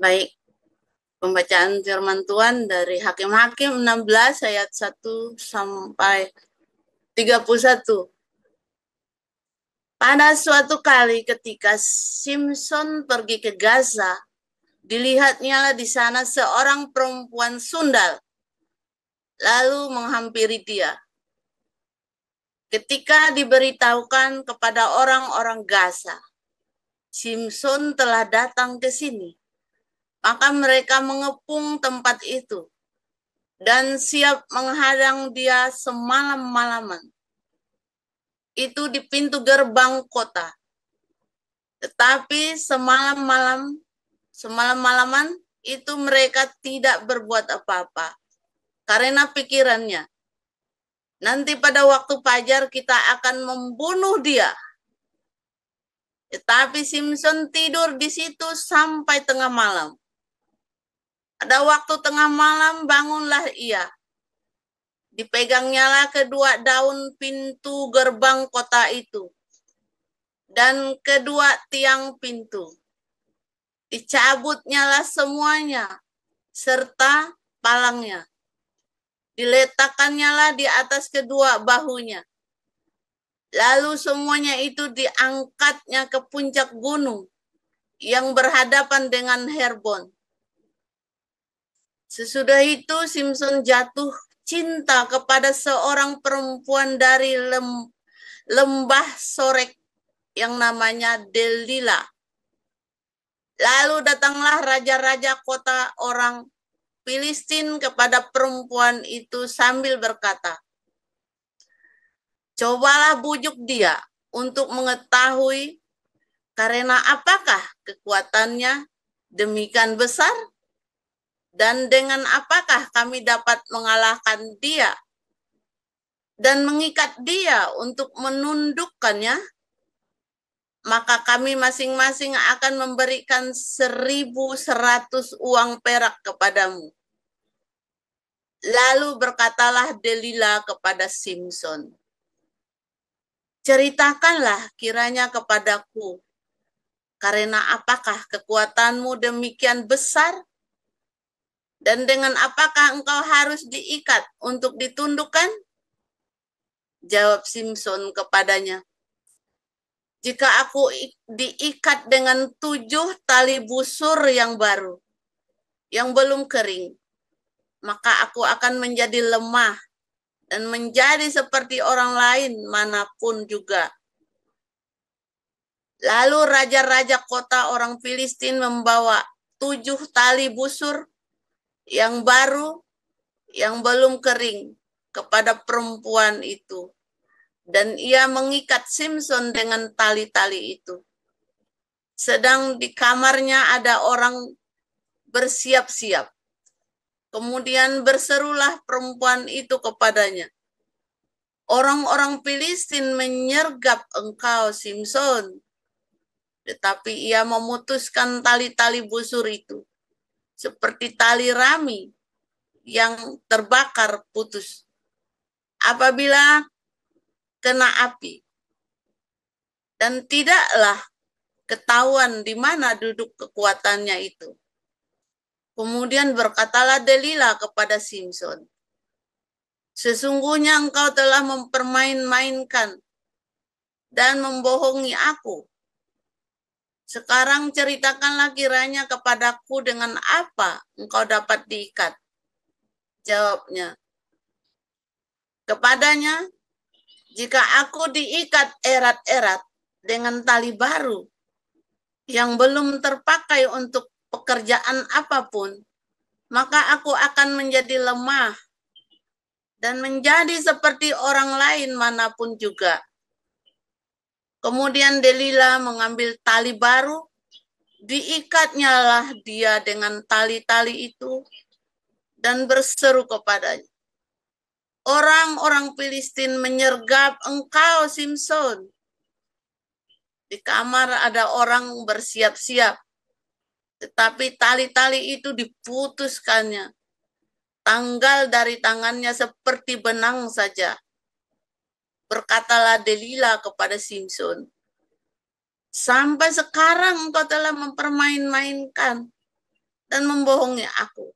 Baik, pembacaan firman Tuhan dari Hakim-Hakim 16 ayat 1 sampai 31. Pada suatu kali ketika Simpson pergi ke Gaza, dilihatnya di sana seorang perempuan sundal, lalu menghampiri dia. Ketika diberitahukan kepada orang-orang Gaza, Simpson telah datang ke sini, maka mereka mengepung tempat itu dan siap menghadang dia semalam-malaman. Itu di pintu gerbang kota. Tetapi semalam-malaman itu mereka tidak berbuat apa-apa. Karena pikirannya, nanti pada waktu fajar kita akan membunuh dia. Tetapi Simpson tidur di situ sampai tengah malam. Pada waktu tengah malam bangunlah ia. Dipegangnyalah kedua daun pintu gerbang kota itu dan kedua tiang pintu. Dicabutnyalah semuanya serta palangnya. Diletakannyalah di atas kedua bahunya. Lalu semuanya itu diangkatnya ke puncak gunung yang berhadapan dengan Herbon. Sesudah itu Simpson jatuh cinta kepada seorang perempuan dari lembah Sorek yang namanya Delila. Lalu datanglah raja-raja kota orang Filistin kepada perempuan itu sambil berkata, cobalah bujuk dia untuk mengetahui karena apakah kekuatannya demikian besar dan dengan apakah kami dapat mengalahkan dia dan mengikat dia untuk menundukkannya, maka kami masing-masing akan memberikan 1.100 uang perak kepadamu. Lalu berkatalah Delila kepada Simpson, ceritakanlah kiranya kepadaku, karena apakah kekuatanmu demikian besar? Dan dengan apakah engkau harus diikat untuk ditundukkan? Jawab Simpson kepadanya, jika aku diikat dengan 7 tali busur yang baru, yang belum kering, maka aku akan menjadi lemah dan menjadi seperti orang lain manapun juga. Lalu raja-raja kota orang Filistin membawa 7 tali busur yang baru, yang belum kering kepada perempuan itu. Dan ia mengikat Simpson dengan tali-tali itu. Sedang di kamarnya ada orang bersiap-siap. Kemudian berserulah perempuan itu kepadanya, orang-orang Filistin menyergap engkau, Simpson. Tetapi ia memutuskan tali-tali busur itu, seperti tali rami yang terbakar putus apabila kena api. Dan tidaklah ketahuan di mana duduk kekuatannya itu. Kemudian berkatalah Delila kepada Simpson, sesungguhnya engkau telah mempermain-mainkan dan membohongi aku. Sekarang ceritakanlah kiranya kepadaku dengan apa engkau dapat diikat. Jawabnya kepadanya, jika aku diikat erat-erat dengan tali baru yang belum terpakai untuk pekerjaan apapun, maka aku akan menjadi lemah dan menjadi seperti orang lain manapun juga. Kemudian Delila mengambil tali baru, diikatnyalah dia dengan tali-tali itu dan berseru kepadanya, orang-orang Filistin menyergap engkau, Simpson. Di kamar ada orang bersiap-siap, tetapi tali-tali itu diputuskannya. Tanggal dari tangannya seperti benang saja. Berkatalah Delila kepada Simpson, sampai sekarang engkau telah mempermain-mainkan dan membohongi aku.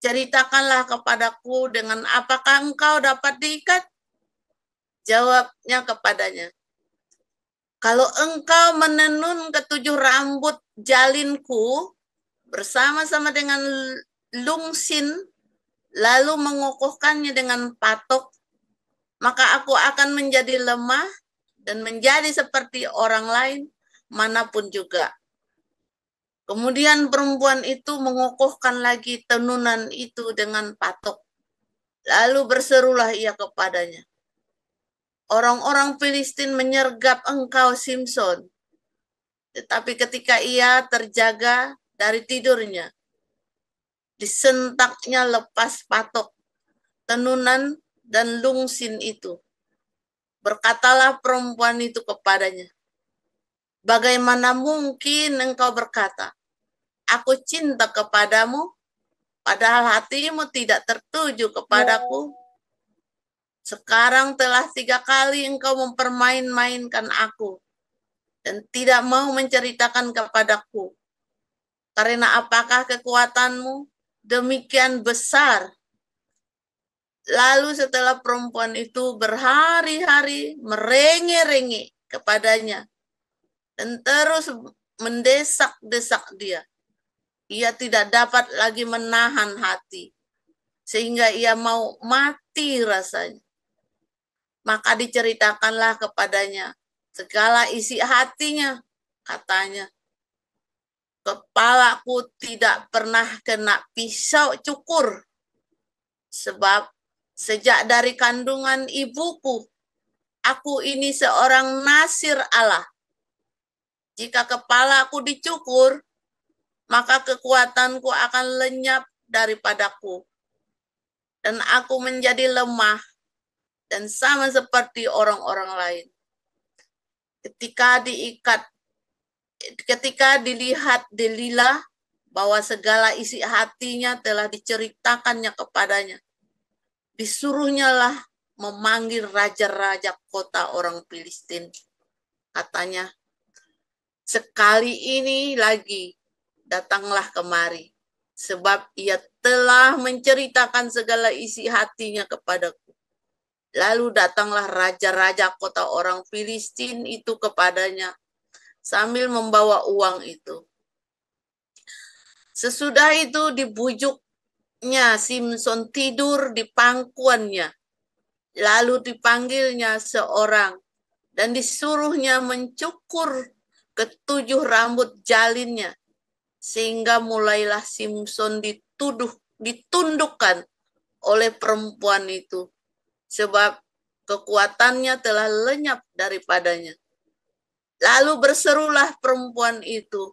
Ceritakanlah kepadaku dengan apakah engkau dapat diikat? Jawabnya kepadanya, kalau engkau menenun ketujuh rambut jalinku bersama-sama dengan lungsin, lalu mengukuhkannya dengan patok, maka aku akan menjadi lemah dan menjadi seperti orang lain manapun juga. Kemudian perempuan itu mengukuhkan lagi tenunan itu dengan patok. Lalu berserulah ia kepadanya, orang-orang Filistin menyergap engkau, Simson. Tetapi ketika ia terjaga dari tidurnya, disentaknya lepas patok, tenunan, dan lungsin itu. Berkatalah perempuan itu kepadanya, bagaimana mungkin engkau berkata, aku cinta kepadamu, padahal hatimu tidak tertuju kepadaku? Sekarang telah 3 kali engkau mempermain-mainkan aku, dan tidak mau menceritakan kepadaku. Karena apakah kekuatanmu demikian besar? Lalu setelah perempuan itu berhari-hari merengek-rengek kepadanya, dan terus mendesak-desak dia, ia tidak dapat lagi menahan hati, sehingga ia mau mati rasanya. Maka diceritakanlah kepadanya segala isi hatinya. Katanya, kepalaku tidak pernah kena pisau cukur, sebab sejak dari kandungan ibuku, aku ini seorang nasir Allah. Jika kepalaku dicukur, maka kekuatanku akan lenyap daripadaku, dan aku menjadi lemah dan sama seperti orang-orang lain. Ketika dilihat Delilah bahwa segala isi hatinya telah diceritakannya kepadanya, disuruhnyalah memanggil raja-raja kota orang Filistin. Katanya, sekali ini lagi datanglah kemari, sebab ia telah menceritakan segala isi hatinya kepadaku. Lalu datanglah raja-raja kota orang Filistin itu kepadanya sambil membawa uang itu. Sesudah itu dibujuknya Simson tidur di pangkuannya. Lalu dipanggilnya seorang dan disuruhnya mencukur ketujuh rambut jalinnya, sehingga mulailah Simson ditundukkan oleh perempuan itu, sebab kekuatannya telah lenyap daripadanya. Lalu berserulah perempuan itu,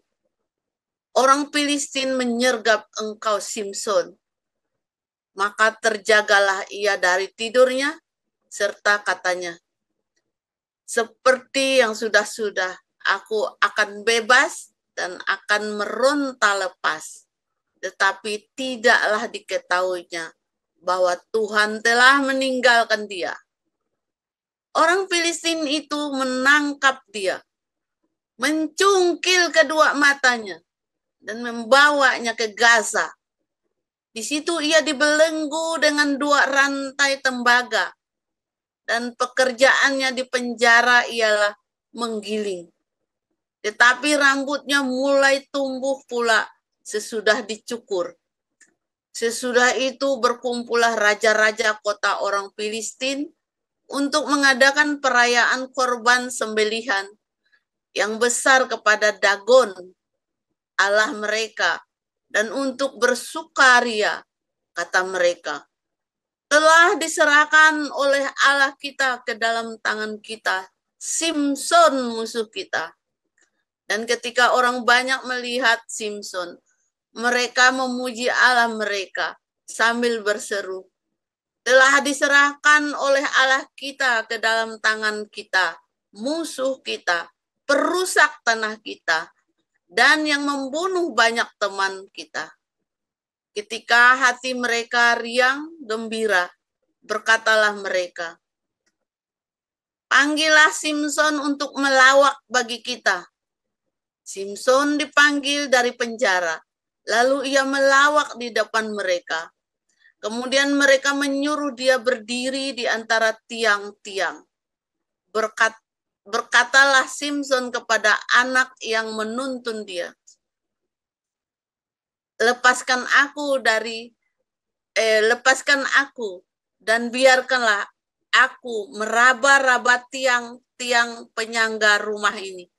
orang Filistin menyergap engkau, Simson. Maka terjagalah ia dari tidurnya, serta katanya, seperti yang sudah-sudah, aku akan bebas dan akan meronta lepas. Tetapi tidaklah diketahuinya bahwa Tuhan telah meninggalkan dia. Orang Filistin itu menangkap dia, mencungkil kedua matanya, dan membawanya ke Gaza. Di situ ia dibelenggu dengan 2 rantai tembaga, dan pekerjaannya di penjara ialah menggiling. Tetapi rambutnya mulai tumbuh pula sesudah dicukur. Sesudah itu berkumpullah raja-raja kota orang Filistin untuk mengadakan perayaan korban sembelihan yang besar kepada Dagon, Allah mereka, dan untuk bersukaria, kata mereka, telah diserahkan oleh Allah kita ke dalam tangan kita, Simson musuh kita. Dan ketika orang banyak melihat Simson, mereka memuji Allah mereka sambil berseru, telah diserahkan oleh Allah kita ke dalam tangan kita, musuh kita, perusak tanah kita, dan yang membunuh banyak teman kita. Ketika hati mereka riang gembira, berkatalah mereka, panggillah Simson untuk melawak bagi kita. Simson dipanggil dari penjara, Lalu ia melawak di depan mereka. Kemudian mereka menyuruh dia berdiri di antara tiang-tiang. Berkatalah Simson kepada anak yang menuntun dia, lepaskan aku dan biarkanlah aku meraba-raba tiang-tiang penyangga rumah ini,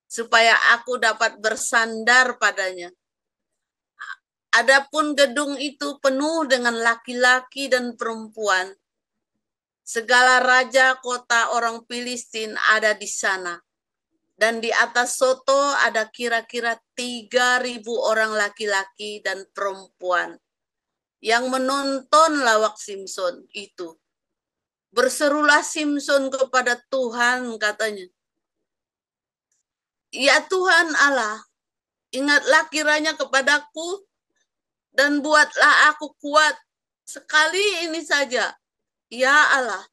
supaya aku dapat bersandar padanya. Adapun gedung itu penuh dengan laki-laki dan perempuan. Segala raja kota orang Filistin ada di sana. Dan di atas soto ada kira-kira 3.000 orang laki-laki dan perempuan yang menonton lawak Simson itu. Berserulah Simson kepada Tuhan, katanya, "Ya Tuhan Allah, ingatlah kiranya kepadaku dan buatlah aku kuat sekali ini saja, ya Allah,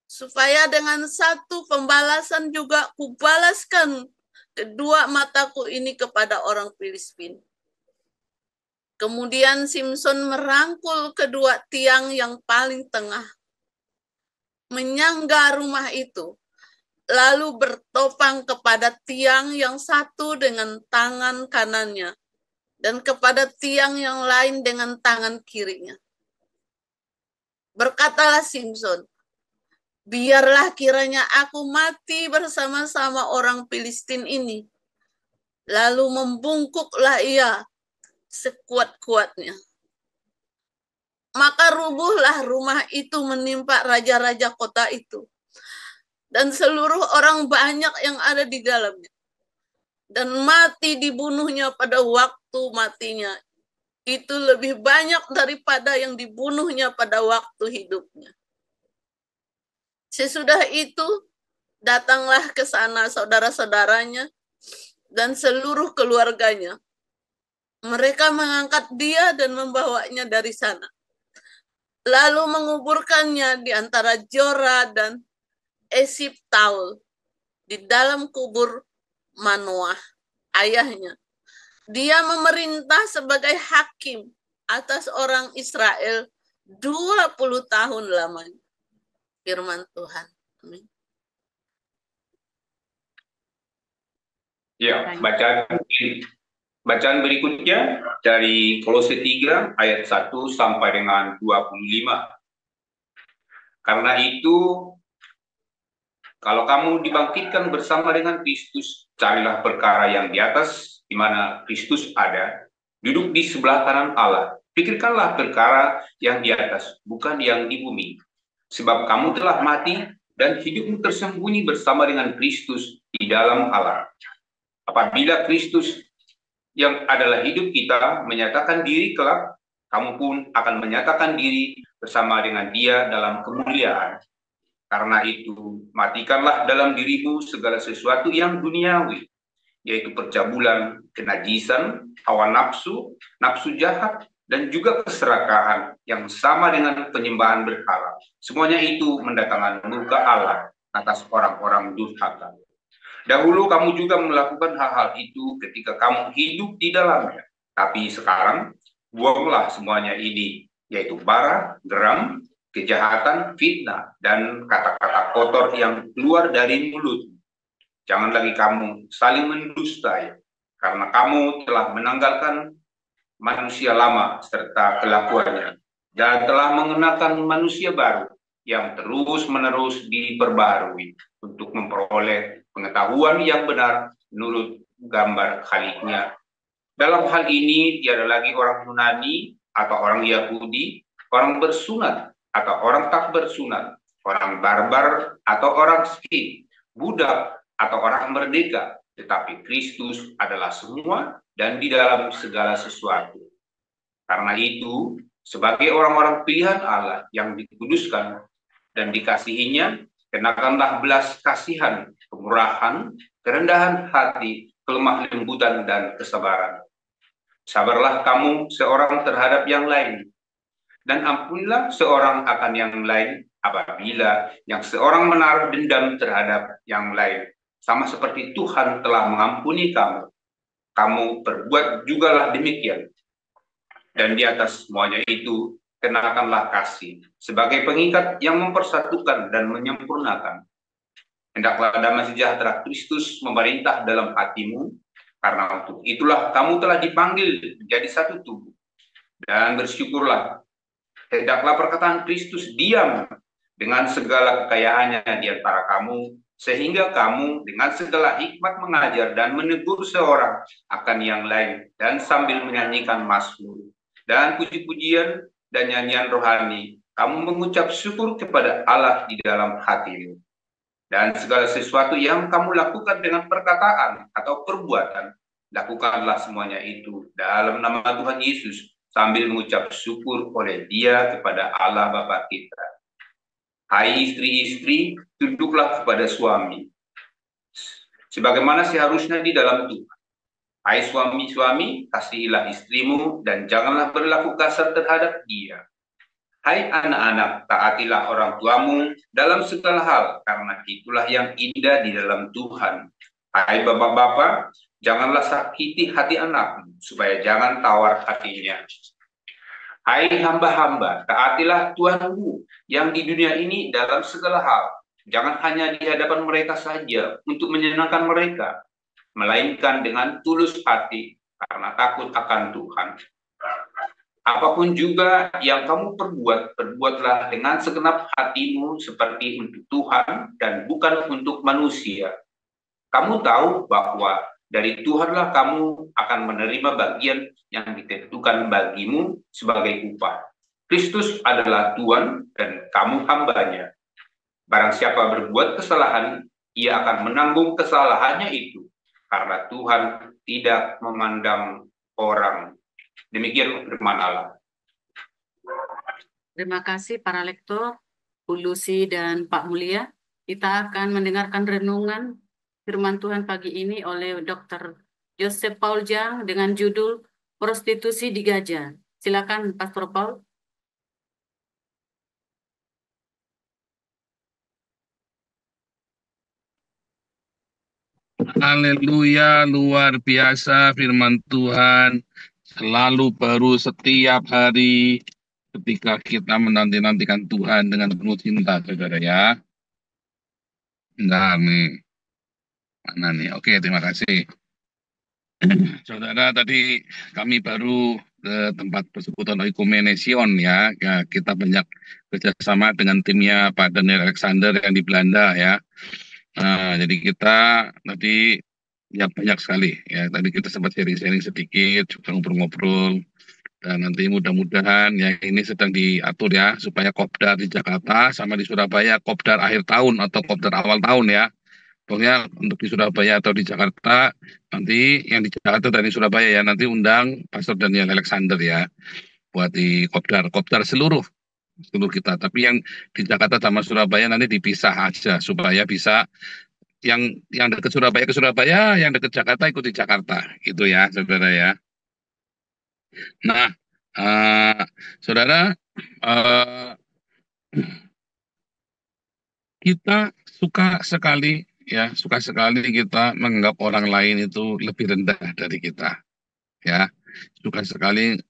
supaya dengan satu pembalasan juga kubalaskan kedua mataku ini kepada orang Filistin." Kemudian Simson merangkul kedua tiang yang paling tengah, menyangga rumah itu, lalu bertopang kepada tiang yang satu dengan tangan kanannya, dan kepada tiang yang lain dengan tangan kirinya. Berkatalah Simson, "Biarlah kiranya aku mati bersama-sama orang Filistin ini." Lalu membungkuklah ia sekuat-kuatnya. Maka rubuhlah rumah itu menimpa raja-raja kota itu dan seluruh orang banyak yang ada di dalamnya. Dan mati dibunuhnya pada waktu matinya itu lebih banyak daripada yang dibunuhnya pada waktu hidupnya. Sesudah itu datanglah ke sana saudara-saudaranya dan seluruh keluarganya. Mereka mengangkat dia dan membawanya dari sana, lalu menguburkannya di antara Jora dan Esiptaul di dalam kubur Manoah, ayahnya. Dia memerintah sebagai hakim atas orang Israel 20 tahun lamanya. Firman Tuhan. Amin. Ya, bacaan berikutnya dari Kolose 3 ayat 1 sampai dengan 25. Karena itu, kalau kamu dibangkitkan bersama dengan Kristus, carilah perkara yang di atas, di mana Kristus ada, duduk di sebelah kanan Allah. Pikirkanlah perkara yang di atas, bukan yang di bumi. Sebab kamu telah mati, dan hidupmu tersembunyi bersama dengan Kristus di dalam Allah. Apabila Kristus yang adalah hidup kita menyatakan diri kelak, kamu pun akan menyatakan diri bersama dengan Dia dalam kemuliaan. Karena itu, matikanlah dalam dirimu segala sesuatu yang duniawi, yaitu percabulan, kenajisan, hawa nafsu, nafsu jahat, dan juga keserakahan yang sama dengan penyembahan berhala. Semuanya itu mendatangkan murka Allah atas orang-orang durhaka. Dahulu kamu juga melakukan hal-hal itu ketika kamu hidup di dalamnya. Tapi sekarang, buanglah semuanya ini, yaitu bara, geram, kejahatan, fitnah, dan kata-kata kotor yang keluar dari mulut. Jangan lagi kamu saling mendustai, karena kamu telah menanggalkan manusia lama serta kelakuannya, dan telah mengenakan manusia baru yang terus-menerus diperbaharui untuk memperoleh pengetahuan yang benar menurut gambar Khaliknya. Dalam hal ini, tiada lagi orang Yunani atau orang Yahudi, orang bersunat atau orang tak bersunat, orang barbar atau orang Skit, budak atau orang merdeka, tetapi Kristus adalah semua dan di dalam segala sesuatu. Karena itu, sebagai orang-orang pilihan Allah yang dikuduskan dan dikasihinya, kenakanlah belas kasihan, kemurahan, kerendahan hati, kelemah lembutan, dan kesabaran. Sabarlah kamu seorang terhadap yang lain, dan ampunilah seorang akan yang lain apabila yang seorang menaruh dendam terhadap yang lain, sama seperti Tuhan telah mengampuni kamu. kamu perbuat jugalah demikian. Dan di atas semuanya itu, kenakanlah kasih sebagai pengikat yang mempersatukan dan menyempurnakan. Hendaklah damai sejahtera Kristus memerintah dalam hatimu, karena untuk itulah kamu telah dipanggil menjadi satu tubuh. Dan bersyukurlah, hendaklah perkataan Kristus diam dengan segala kekayaannya di antara kamu, sehingga kamu dengan segala hikmat mengajar dan menegur seorang akan yang lain, dan sambil menyanyikan mazmur dan puji-pujian dan nyanyian rohani, kamu mengucap syukur kepada Allah di dalam hatimu. Dan segala sesuatu yang kamu lakukan dengan perkataan atau perbuatan, lakukanlah semuanya itu dalam nama Tuhan Yesus, sambil mengucap syukur oleh Dia kepada Allah Bapa kita. Hai istri-istri, tunduklah kepada suami, sebagaimana seharusnya di dalam Tuhan. Hai suami-suami, kasihilah istrimu dan janganlah berlaku kasar terhadap dia. Hai anak-anak, taatilah orang tuamu dalam segala hal, karena itulah yang indah di dalam Tuhan. Hai bapak-bapak, janganlah sakiti hati anakmu, supaya jangan tawar hatinya. Hai hamba-hamba, taatilah Tuhanmu yang di dunia ini dalam segala hal. Jangan hanya di hadapan mereka saja untuk menyenangkan mereka, melainkan dengan tulus hati karena takut akan Tuhan. Apapun juga yang kamu perbuat, perbuatlah dengan segenap hatimu seperti untuk Tuhan dan bukan untuk manusia. Kamu tahu bahwa dari Tuhanlah kamu akan menerima bagian yang ditentukan bagimu sebagai upah. Kristus adalah Tuhan dan kamu hambanya. Barang siapa berbuat kesalahan, ia akan menanggung kesalahannya itu, karena Tuhan tidak memandang orang. Demikian firman Allah. Terima kasih para lektor, Bu Lucy dan Pak Mulia. Kita akan mendengarkan renungan firman Tuhan pagi ini oleh Dr. Joseph Paul Jang dengan judul Prostitusi di Gaza. Silakan Pastor Paul. Haleluya, luar biasa firman Tuhan, selalu baru setiap hari ketika kita menanti-nantikan Tuhan dengan penuh cinta, saudara ya. Bentar nih, mana nih? Oke, terima kasih. Saudara, tadi kami baru ke tempat persekutuan Oikumene Sion ya. Kita banyak kerjasama dengan timnya Pak Daniel Alexander yang di Belanda ya. Nah, jadi kita tadi ya banyak sekali ya. Tadi kita sempat sharing-sharing sedikit, juga ngobrol-ngobrol. Dan nanti mudah-mudahan ya ini sedang diatur ya supaya kopdar di Jakarta sama di Surabaya kopdar akhir tahun atau kopdar awal tahun ya. Pokoknya untuk di Surabaya atau di Jakarta nanti yang di Jakarta dan di Surabaya ya nanti undang Pastor Daniel Alexander ya buat di kopdar seluruh kita. Tapi yang di Jakarta sama Surabaya nanti dipisah aja supaya bisa yang dekat Surabaya ke Surabaya, yang dekat Jakarta ikut di Jakarta, gitu ya, saudara ya. Nah, saudara, kita suka sekali kita menganggap orang lain itu lebih rendah dari kita, ya. Suka sekali.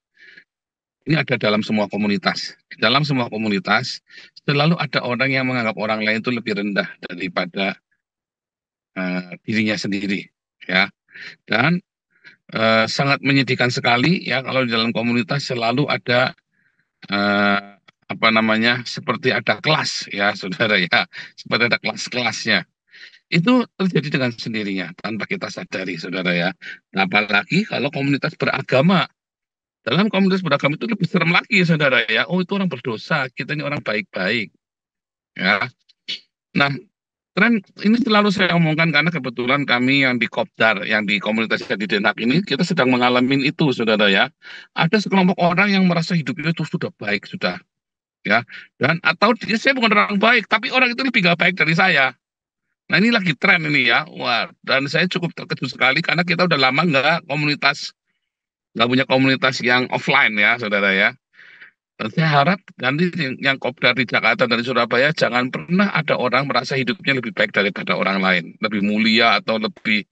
Ini ada dalam semua komunitas. Dalam semua komunitas, selalu ada orang yang menganggap orang lain itu lebih rendah daripada dirinya sendiri, ya. Dan sangat menyedihkan sekali, ya, kalau di dalam komunitas selalu ada seperti ada kelas, ya, saudara, ya, seperti ada kelas-kelasnya. Itu terjadi dengan sendirinya tanpa kita sadari, saudara, ya. Nah, apalagi kalau komunitas beragama. Dalam komunitas beragama itu lebih serem lagi, saudara ya. Oh, itu orang berdosa, kita ini orang baik-baik. Ya. Nah, tren ini selalu saya omongkan karena kebetulan kami yang di Kopdar, yang di komunitas di Den Haag ini, kita sedang mengalami itu, saudara ya. Ada sekelompok orang yang merasa hidupnya itu sudah baik, sudah. Ya. Dan atau saya bukan orang baik, tapi orang itu lebih gak baik dari saya. Nah, ini lagi tren ini ya. Wah, dan saya cukup terkejut sekali karena kita udah lama nggak punya komunitas yang offline ya, saudara ya. Dan saya harap nanti yang kopdar di Jakarta dan di Surabaya jangan pernah ada orang merasa hidupnya lebih baik daripada orang lain, lebih mulia atau lebih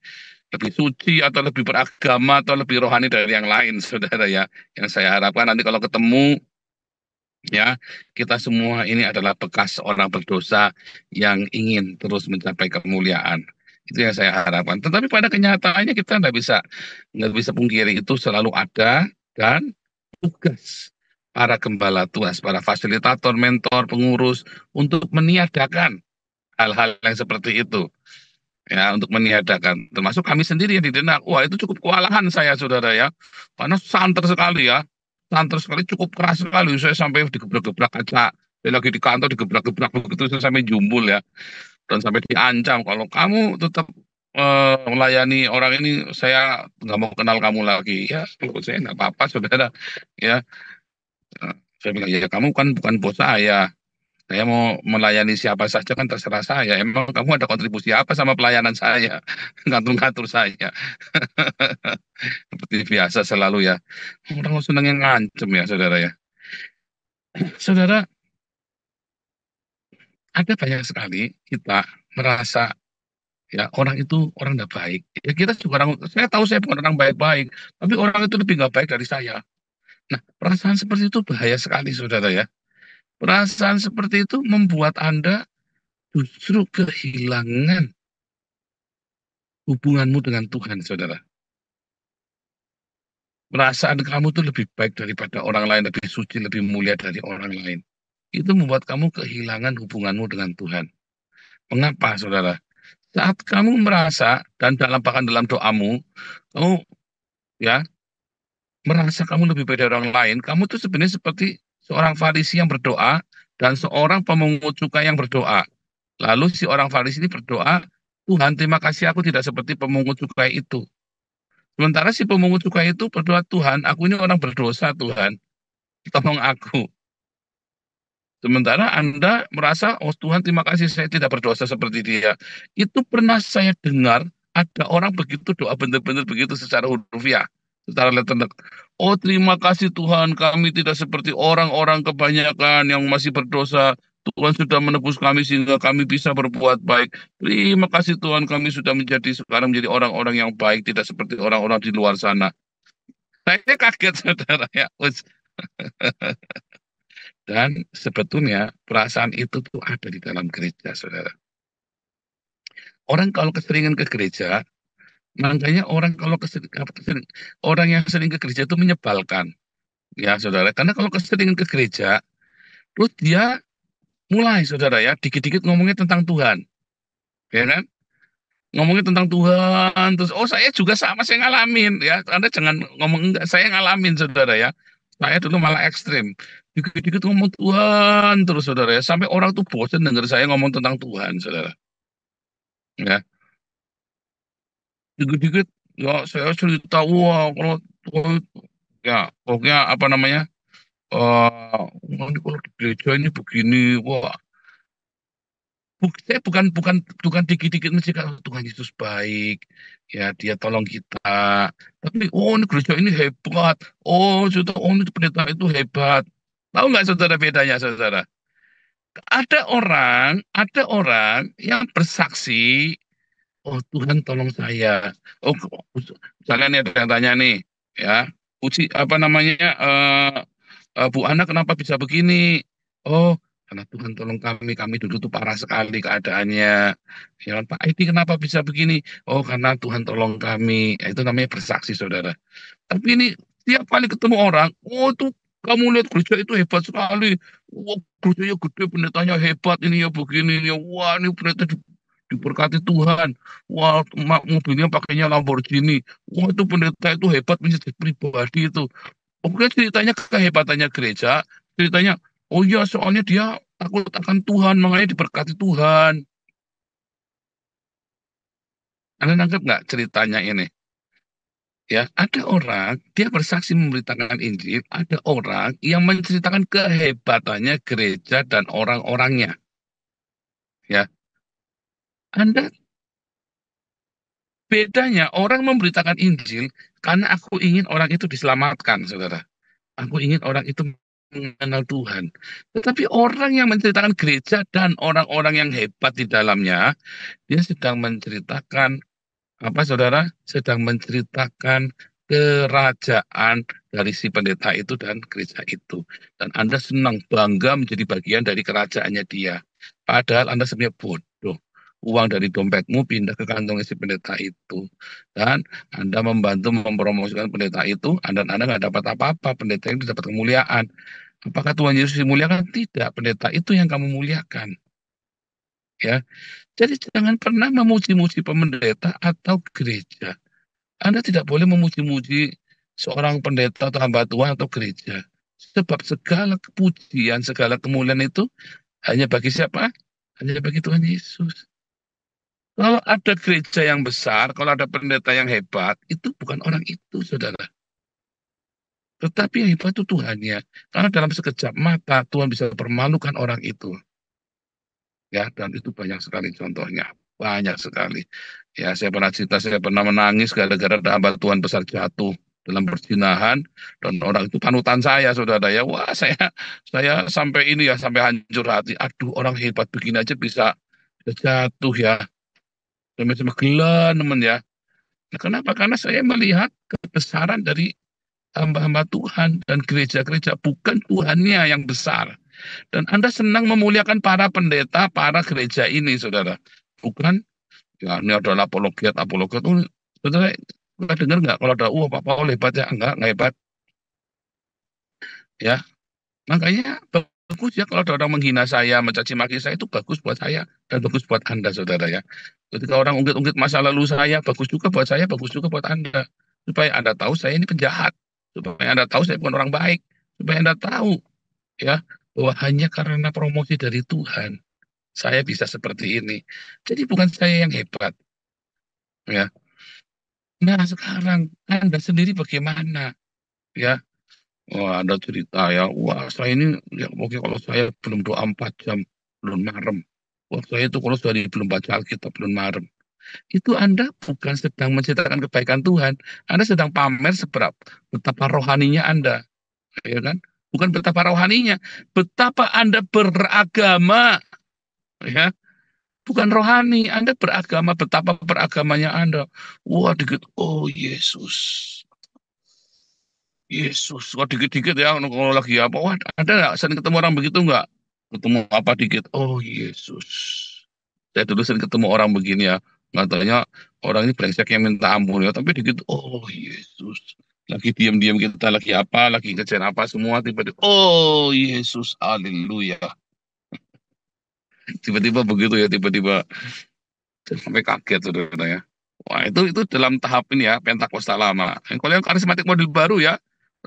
lebih suci atau lebih beragama atau lebih rohani dari yang lain, saudara ya. Yang saya harapkan nanti kalau ketemu, ya, kita semua ini adalah bekas orang berdosa yang ingin terus mencapai kemuliaan. Itu yang saya harapkan. Tetapi pada kenyataannya kita nggak bisa pungkiri itu selalu ada, dan tugas para gembala tuas, para fasilitator, mentor, pengurus untuk meniadakan hal-hal yang seperti itu. Ya, untuk meniadakan. Termasuk kami sendiri yang didenang. Wah, itu cukup kewalahan saya, saudara ya. Karena santer sekali ya. Santer sekali, cukup keras sekali. Saya sampai digebrak-gebrak kaca. Saya lagi di kantor digebrak-gebrak begitu, saya sampai jumbul ya. Dan sampai diancam, kalau kamu tetap melayani orang ini, saya nggak mau kenal kamu lagi. Ya, menurut saya nggak apa-apa, saudara. Ya, saya bilang, ya kamu kan bukan bos saya mau melayani siapa saja kan terserah saya. Emang kamu ada kontribusi apa sama pelayanan saya? Ngatur-ngatur saya. Seperti biasa selalu ya. Orang senang yang ngancem ya, saudara ya. Saudara, ada banyak sekali kita merasa ya orang itu orang nggak baik. Ya kita juga orang, saya tahu saya bukan orang baik-baik, tapi orang itu lebih nggak baik dari saya. Nah, perasaan seperti itu bahaya sekali, saudara ya. Perasaan seperti itu membuat Anda justru kehilangan hubunganmu dengan Tuhan, saudara. Perasaan kamu tuh lebih baik daripada orang lain, lebih suci, lebih mulia dari orang lain. Itu membuat kamu kehilangan hubunganmu dengan Tuhan. Mengapa, saudara? Saat kamu merasa, dan bahkan dalam doamu, kamu ya merasa kamu lebih baik dari orang lain, kamu tuh sebenarnya seperti seorang Farisi yang berdoa dan seorang pemungut cukai yang berdoa. Lalu si orang Farisi ini berdoa, Tuhan, terima kasih aku tidak seperti pemungut cukai itu. Sementara si pemungut cukai itu berdoa, Tuhan, aku ini orang berdosa, Tuhan, tolong aku. Sementara Anda merasa, oh Tuhan terima kasih saya tidak berdosa seperti dia. Itu pernah saya dengar, ada orang begitu doa benar-benar begitu secara hurufiah, secara letternek. Oh terima kasih Tuhan, kami tidak seperti orang-orang kebanyakan yang masih berdosa. Tuhan sudah menebus kami sehingga kami bisa berbuat baik. Terima kasih Tuhan, kami sudah sekarang menjadi orang-orang yang baik, tidak seperti orang-orang di luar sana. Saya kaget, saudara ya. Dan sebetulnya perasaan itu tuh ada di dalam gereja, saudara. Orang kalau keseringan ke gereja, makanya orang kalau orang yang sering ke gereja itu menyebalkan, ya saudara. Karena kalau keseringan ke gereja, terus dia mulai, saudara ya, dikit-dikit ngomongnya tentang Tuhan, ya kan? Ngomongnya tentang Tuhan, terus oh saya juga sama, saya ngalamin, ya. Anda jangan ngomong enggak, saya ngalamin, saudara ya. Saya dulu malah ekstrim. Dikit-dikit ngomong Tuhan terus, saudara ya. Sampai orang tuh bosan dengar saya ngomong tentang Tuhan, saudara. Ya, dikit-dikit ya saya cerita, wah kalau Tuhan, ya pokoknya apa namanya, ini kalau di gereja ini begini, wah. Saya bukan dikit-dikit mesti kalau Tuhan Yesus baik, ya dia tolong kita. Tapi oh ini gereja ini hebat, oh saudara, oh ini pendeta itu hebat. Tahu nggak saudara bedanya, saudara? Ada orang yang bersaksi, oh Tuhan tolong saya. Oh misalnya nih ada yang tanya nih, ya, uji apa namanya, Bu Ana kenapa bisa begini? Oh karena Tuhan tolong kami dulu tuh parah sekali keadaannya. Ya kan, Pak Edi kenapa bisa begini? Oh karena Tuhan tolong kami. Ya, itu namanya bersaksi, saudara. Tapi ini tiap kali ketemu orang, oh tuh kamu lihat gereja itu hebat sekali. Wah, gerejanya gede, pendetanya hebat, ini ya begini, ini ya. Wah, ini pendeta diberkati Tuhan. Wah, mobilnya pakainya Lamborghini. Wah, itu pendeta itu hebat, menjadi pribadi itu. Pokoknya ceritanya kehebatannya gereja, ceritanya, oh iya soalnya dia takut akan Tuhan, makanya diberkati Tuhan. Anda nangkep nggak ceritanya ini? Ya, ada orang, dia bersaksi memberitakan Injil, ada orang yang menceritakan kehebatannya gereja dan orang-orangnya. Ya, Anda bedanya orang memberitakan Injil karena aku ingin orang itu diselamatkan, saudara. Aku ingin orang itu mengenal Tuhan. Tetapi orang yang menceritakan gereja dan orang-orang yang hebat di dalamnya, dia sedang menceritakan Apa saudara? Sedang menceritakan kerajaan dari si pendeta itu dan gereja itu. Dan Anda senang bangga menjadi bagian dari kerajaannya dia. Padahal Anda sebenarnya bodoh. Uang dari dompetmu pindah ke kantong si pendeta itu. Dan Anda membantu mempromosikan pendeta itu, dan Anda nggak dapat apa-apa. Pendeta itu dapat kemuliaan. Apakah Tuhan Yesus dimuliakan? Tidak. Pendeta itu yang kamu muliakan. Ya, jadi jangan pernah memuji-muji pendeta atau gereja. Anda tidak boleh memuji-muji seorang pendeta atau hamba Tuhan atau gereja. Sebab segala kepujian, segala kemuliaan itu hanya bagi siapa? Hanya bagi Tuhan Yesus. Kalau ada gereja yang besar, kalau ada pendeta yang hebat, itu bukan orang itu, saudara. Tetapi yang hebat itu Tuhannya. Karena dalam sekejap mata, Tuhan bisa permalukan orang itu. Ya, dan itu banyak sekali contohnya. Banyak sekali. Ya, saya pernah cerita, saya pernah menangis gara-gara ada hamba Tuhan besar jatuh dalam perzinahan, dan orang itu panutan saya, saudara ya. Wah, saya sampai ini ya, sampai hancur hati. Aduh, orang hebat begini aja bisa jatuh ya. Sama-sama gila, teman ya. Nah, kenapa? Karena saya melihat kebesaran dari hamba-hamba Tuhan dan gereja-gereja, bukan Tuhannya yang besar. Dan Anda senang memuliakan para pendeta, para gereja ini, saudara. Bukan, ya ini adalah apologet. Oh, saudara, nggak dengar nggak kalau ada, Pak Paul hebat ya? Enggak hebat. Ya, makanya bagus ya kalau ada orang menghina saya, mencaci maki saya, itu bagus buat saya dan bagus buat Anda, saudara ya. Ketika orang ungkit-ungkit masa lalu saya, bagus juga buat saya, bagus juga buat Anda. Supaya Anda tahu saya ini penjahat. Supaya Anda tahu saya bukan orang baik. Supaya Anda tahu ya bahwa hanya karena promosi dari Tuhan saya bisa seperti ini. Jadi bukan saya yang hebat ya. Nah, sekarang Anda sendiri bagaimana ya? Wah, Anda cerita ya, wah saya ini ya mungkin kalau saya belum doa 4 jam belum marem. Wah, saya itu kalau sudah belum baca Alkitab belum marem. Itu Anda bukan sedang menceritakan kebaikan Tuhan. Anda sedang pamer seberapa betapa rohaninya Anda, ya kan? Bukan betapa rohaninya, betapa Anda beragama, ya. Bukan rohani, Anda beragama, betapa beragamanya Anda. Wah, dikit, oh Yesus. Yesus, wah dikit-dikit ya, kalau lagi apa, wah ada nggak sering ketemu orang begitu nggak? Ketemu apa dikit, oh Yesus. Saya dulu sering ketemu orang begini ya, katanya orang ini brengsek yang minta ampun ya, tapi dikit, oh Yesus. Lagi diam-diam kita lagi apa, lagi ngejar apa semua, tiba-tiba, oh Yesus, haleluya. Tiba-tiba begitu ya, tiba-tiba sampai kaget saudara ya. Wah itu dalam tahap ini ya, Pentakosta lama. Kalau yang karismatik model baru ya,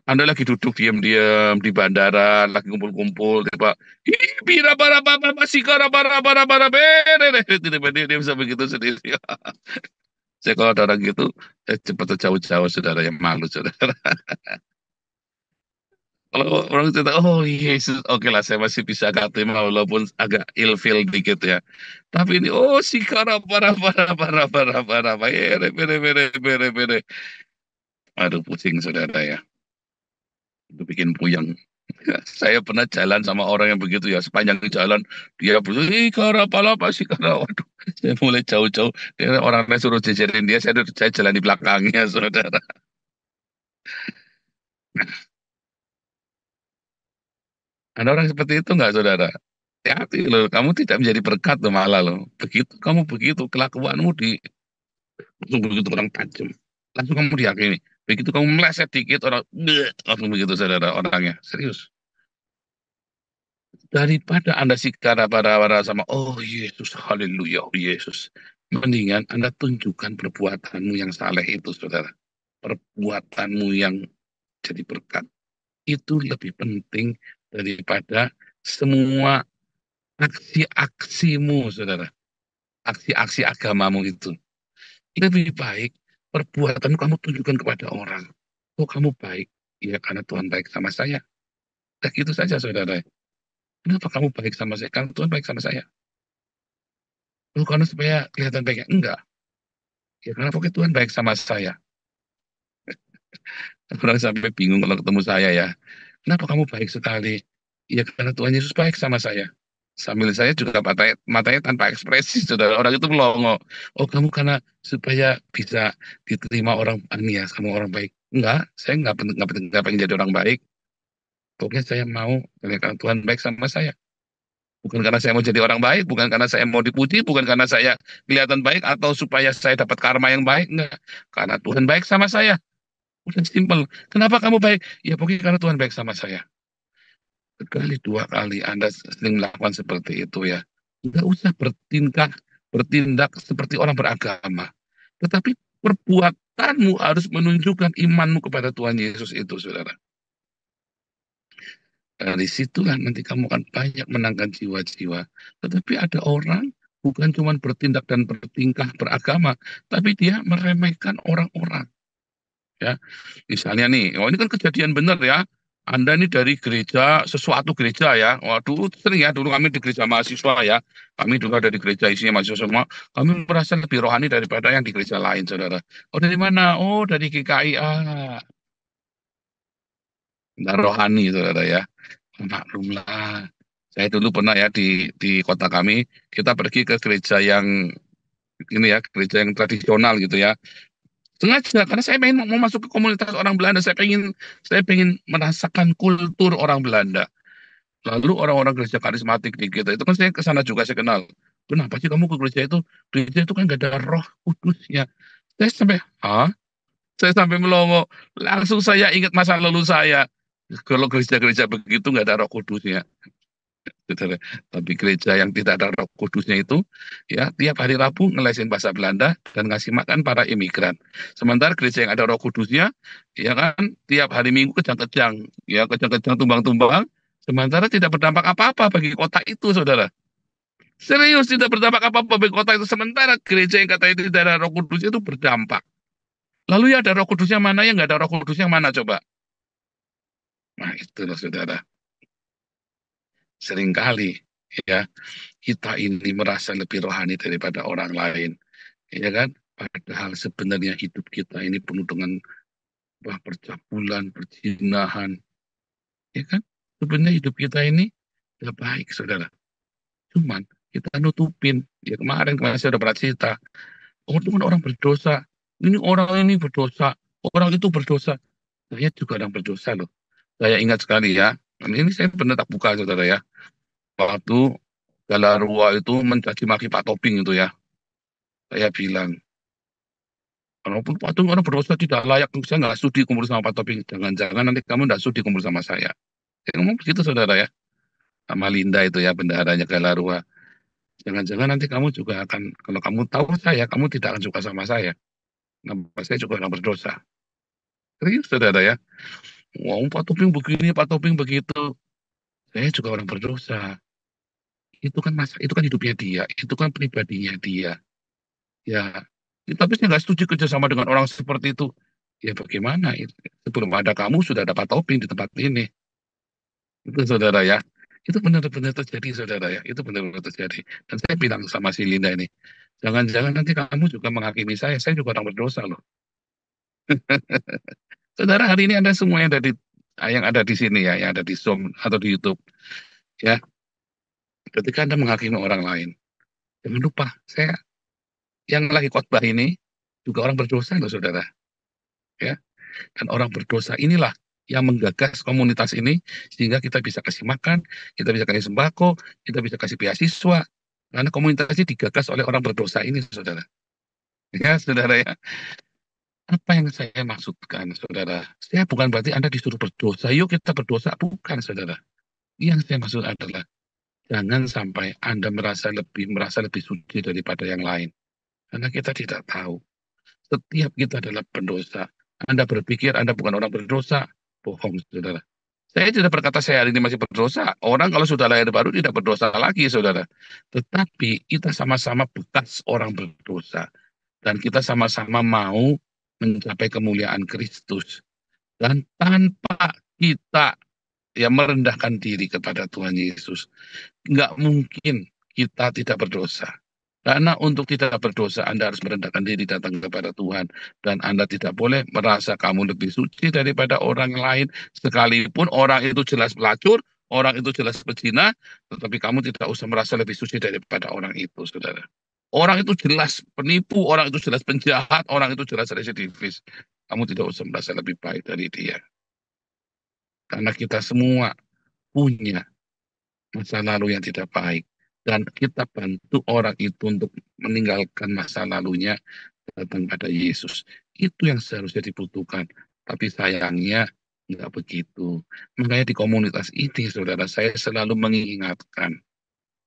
Anda lagi duduk diam-diam di bandara, lagi kumpul-kumpul, tiba, ih, bira bara bara sikara bara bara bara bere, tiba dia bisa begitu sendiri. Saya kalau ada orang gitu, cepat jauh-jauh saudara yang malu saudara. Kalau orang cerita, oh Yesus, oke lah saya masih bisa terima walaupun agak ilfil dikit ya. Tapi ini, oh sikara para, bere. Aduh pusing saudara ya. Itu bikin puyeng. Saya pernah jalan sama orang yang begitu ya, sepanjang jalan dia berusaha, pala sih karena waduh, saya mulai jauh-jauh, dia orangnya suruh jejerin dia, saya jalan di belakangnya, saudara. Ada orang seperti itu nggak, saudara? Hati loh, kamu tidak menjadi berkat loh malah loh. Begitu kamu begitu, kelakuanmu langsung begitu orang tajam, langsung kamu diyakini. Begitu kamu meleset dikit orang, bleh, langsung begitu saudara orangnya, serius. Daripada Anda sikara para sama, oh Yesus, haleluya, oh Yesus. Mendingan Anda tunjukkan perbuatanmu yang saleh itu, saudara. Perbuatanmu yang jadi berkat. Itu lebih penting daripada semua aksi-aksimu, saudara. Aksi-aksi agamamu itu. Lebih baik perbuatanmu kamu tunjukkan kepada orang. Oh, kamu baik. Ya, karena Tuhan baik sama saya. Nah, gitu saja, saudara. Kenapa kamu baik sama saya? Karena Tuhan baik sama saya. Oh, karena supaya kelihatan baiknya. Enggak. Ya, karena pokoknya Tuhan baik sama saya. Orang sampai bingung kalau ketemu saya ya. Kenapa kamu baik sekali? Ya, karena Tuhan Yesus baik sama saya. Sambil saya juga matanya tanpa ekspresi, saudara. Orang itu melongo. Oh, kamu karena supaya bisa diterima orang ini ya, kamu orang baik. Enggak, saya nggak pengen jadi orang baik. Pokoknya saya mau karena Tuhan baik sama saya. Bukan karena saya mau jadi orang baik, bukan karena saya mau dipuji, bukan karena saya kelihatan baik atau supaya saya dapat karma yang baik, enggak. Karena Tuhan baik sama saya. Udah simpel. Kenapa kamu baik? Ya pokoknya karena Tuhan baik sama saya. Sekali, dua kali Anda sering melakukan seperti itu ya. Enggak usah bertindak seperti orang beragama. Tetapi perbuatanmu harus menunjukkan imanmu kepada Tuhan Yesus itu, saudara. Dari situlah nanti kamu akan banyak menangkan jiwa-jiwa. Tetapi ada orang bukan cuma bertindak dan bertingkah beragama, tapi dia meremehkan orang-orang. Ya, misalnya nih, oh ini kan kejadian benar ya. Anda ini dari gereja, sesuatu gereja ya. Waduh, sering ya, dulu kami di gereja mahasiswa ya. Kami juga ada di gereja isinya mahasiswa semua. Kami merasa lebih rohani daripada yang di gereja lain, saudara. Oh, dari mana? Oh, dari GKIA. Nah, rohani, saudara ya. Maklumlah. Saya dulu pernah ya di kota kami, kita pergi ke gereja yang ini ya, gereja yang tradisional gitu ya. Sengaja karena saya pengen mau masuk ke komunitas orang Belanda, saya pengen merasakan kultur orang Belanda. Lalu orang-orang gereja karismatik di kita itu kan saya ke sana juga saya kenal. Kenapa sih kamu ke gereja itu? Gereja itu kan gak ada Roh Kudusnya. Saya sampai, hah? Saya sampai melongo. Langsung saya ingat masa lalu saya. Kalau gereja-gereja begitu nggak ada Roh Kudusnya. Saudara. Tapi gereja yang tidak ada Roh Kudusnya itu, ya tiap hari Rabu ngelesin bahasa Belanda dan ngasih makan para imigran. Sementara gereja yang ada Roh Kudusnya, ya kan tiap hari Minggu kejang-kejang, ya kejang-kejang tumbang-tumbang. Sementara tidak berdampak apa-apa bagi kota itu, saudara. Serius tidak berdampak apa-apa bagi kota itu. Sementara gereja yang katanya tidak ada Roh Kudusnya itu berdampak. Lalu ya ada Roh Kudusnya mana, yang nggak ada Roh Kudusnya mana coba? Nah itu loh saudara. Seringkali ya kita ini merasa lebih rohani daripada orang lain, ya kan? Padahal sebenarnya hidup kita ini penuh dengan percabulan, perzinahan, ya kan? Sebenarnya hidup kita ini tidak baik, saudara. Cuman kita nutupin. Ya kemarin saya udah pernah cerita. Oh, itu kan orang berdosa. Orang ini berdosa. Orang itu berdosa. Saya juga orang berdosa loh. Saya ingat sekali ya. Ini saya benar tak buka, saudara ya. Waktu Galarua itu mencaci maki Pak Toping itu ya. Saya bilang, walaupun Pak Toping orang berdosa tidak layak, saya nggak sudi kumpul sama Pak Toping. Jangan-jangan nanti kamu nggak sudi kumpul sama saya. Saya ngomong begitu, saudara ya. Sama Linda itu ya, bendaharanya Galarua. Jangan-jangan nanti kamu juga akan, kalau kamu tahu saya, kamu tidak akan suka sama saya. Nah, saya juga orang berdosa. Serius, saudara ya. Wah, Pak Toping begini, Pak Toping begitu. Saya juga orang berdosa. Itu kan hidupnya dia, itu kan pribadinya dia. Ya, tapi saya nggak setuju kerjasama dengan orang seperti itu. Ya bagaimana? Sebelum ada kamu sudah dapat Toping di tempat ini. Itu saudara ya. Itu benar-benar terjadi, saudara ya. Itu benar-benar terjadi. Dan saya bilang sama si Linda ini, jangan-jangan nanti kamu juga menghakimi saya juga orang berdosa loh. Saudara, hari ini Anda semua yang ada di sini ya, yang ada di Zoom atau di YouTube, ya. Ketika Anda menghakimi orang lain, jangan lupa, saya yang lagi khotbah ini juga orang berdosa loh, saudara. Ya, dan orang berdosa inilah yang menggagas komunitas ini sehingga kita bisa kasih makan, kita bisa kasih sembako, kita bisa kasih beasiswa. Karena komunitas ini digagas oleh orang berdosa ini, saudara. Ya, saudara ya. Apa yang saya maksudkan, saudara? Saya bukan berarti Anda disuruh berdosa. Yuk kita berdosa, bukan, saudara. Yang saya maksud adalah jangan sampai Anda merasa lebih suci daripada yang lain. Karena kita tidak tahu. Setiap kita adalah pendosa. Anda berpikir Anda bukan orang berdosa, bohong, saudara. Saya tidak berkata saya hari ini masih berdosa. Orang kalau sudah lahir baru tidak berdosa lagi, saudara. Tetapi kita sama-sama bekas orang berdosa. Dan kita sama-sama mau mencapai kemuliaan Kristus. Dan tanpa kita merendahkan diri kepada Tuhan Yesus, nggak mungkin kita tidak berdosa. Karena untuk tidak berdosa, Anda harus merendahkan diri datang kepada Tuhan. Dan Anda tidak boleh merasa kamu lebih suci daripada orang lain. Sekalipun orang itu jelas pelacur, orang itu jelas pezina, tetapi kamu tidak usah merasa lebih suci daripada orang itu, saudara. Orang itu jelas penipu, orang itu jelas penjahat, orang itu jelas residivis. Kamu tidak usah merasa lebih baik dari dia. Karena kita semua punya masa lalu yang tidak baik. Dan kita bantu orang itu untuk meninggalkan masa lalunya datang pada Yesus. Itu yang seharusnya dibutuhkan. Tapi sayangnya nggak begitu. Makanya di komunitas ini, saudara, saya selalu mengingatkan,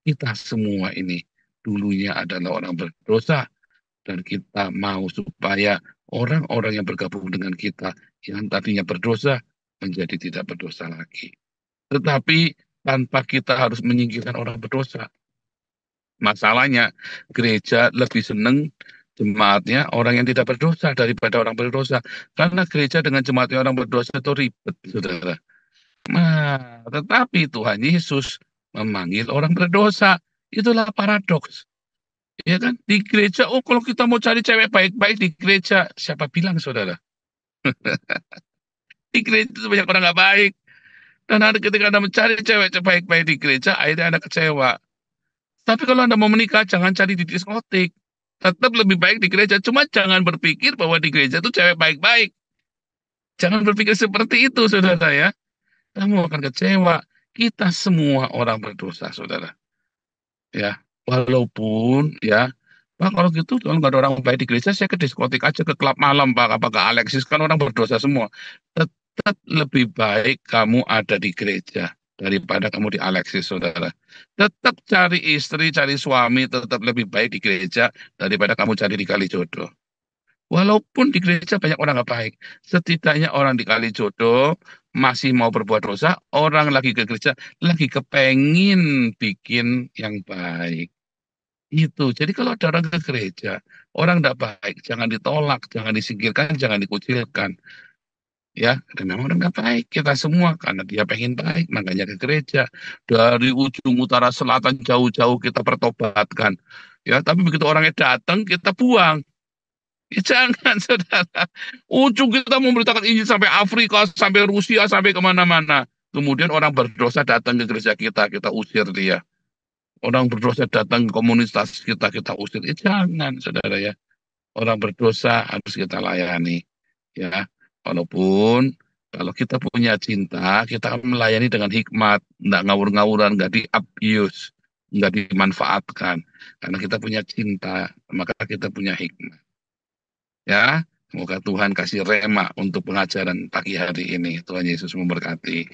kita semua ini dulunya adalah orang berdosa, dan kita mau supaya orang-orang yang bergabung dengan kita yang tadinya berdosa menjadi tidak berdosa lagi. Tetapi tanpa kita harus menyingkirkan orang berdosa. Masalahnya, gereja lebih senang jemaatnya orang yang tidak berdosa daripada orang berdosa. Karena gereja dengan jemaatnya orang berdosa itu ribet, saudara. Nah, tetapi Tuhan Yesus memanggil orang berdosa. Itulah paradoks. Ya kan? Di gereja, oh kalau kita mau cari cewek baik-baik di gereja, siapa bilang, saudara? Di gereja itu banyak orang nggak baik. Dan ketika Anda mencari cewek baik-baik di gereja, akhirnya Anda kecewa. Tapi kalau Anda mau menikah, jangan cari di diskotik. Tetap lebih baik di gereja. Cuma jangan berpikir bahwa di gereja itu cewek baik-baik. Jangan berpikir seperti itu, saudara ya. Kamu akan kecewa. Kita semua orang berdosa, saudara. Ya, walaupun ya, Pak, kalau gitu kalau nggak ada orang baik di gereja, saya ke diskotik aja, ke klub malam, Pak. Apa ke Alexis, kan orang berdosa semua. Tetap lebih baik kamu ada di gereja daripada kamu di Alexis, saudara. Tetap cari istri, cari suami, tetap lebih baik di gereja daripada kamu cari di Kalijodo. Walaupun di gereja banyak orang nggak baik, setidaknya orang di Kalijodo masih mau berbuat dosa, orang lagi ke gereja, lagi kepengin bikin yang baik. Itu. Jadi kalau ada orang ke gereja, orang tidak baik, jangan ditolak, jangan disingkirkan, jangan dikucilkan. Ya, dan memang orang nggak baik kita semua karena dia pengen baik, makanya ke gereja. Dari ujung utara selatan jauh-jauh kita pertobatkan. Ya, tapi begitu orangnya datang, kita buang. Ya, jangan, saudara. Ujung kita memberitakan Injil sampai Afrika, sampai Rusia, sampai kemana-mana. Kemudian orang berdosa datang ke gereja kita usir dia. Orang berdosa datang ke komunitas kita usir. Ya, jangan, saudara ya. Orang berdosa harus kita layani. Ya, walaupun kalau kita punya cinta, kita akan melayani dengan hikmat, nggak ngawur-ngawuran, nggak di-abuse, nggak dimanfaatkan. Karena kita punya cinta, maka kita punya hikmat. Ya, semoga Tuhan kasih rema untuk pengajaran pagi hari ini. Tuhan Yesus memberkati.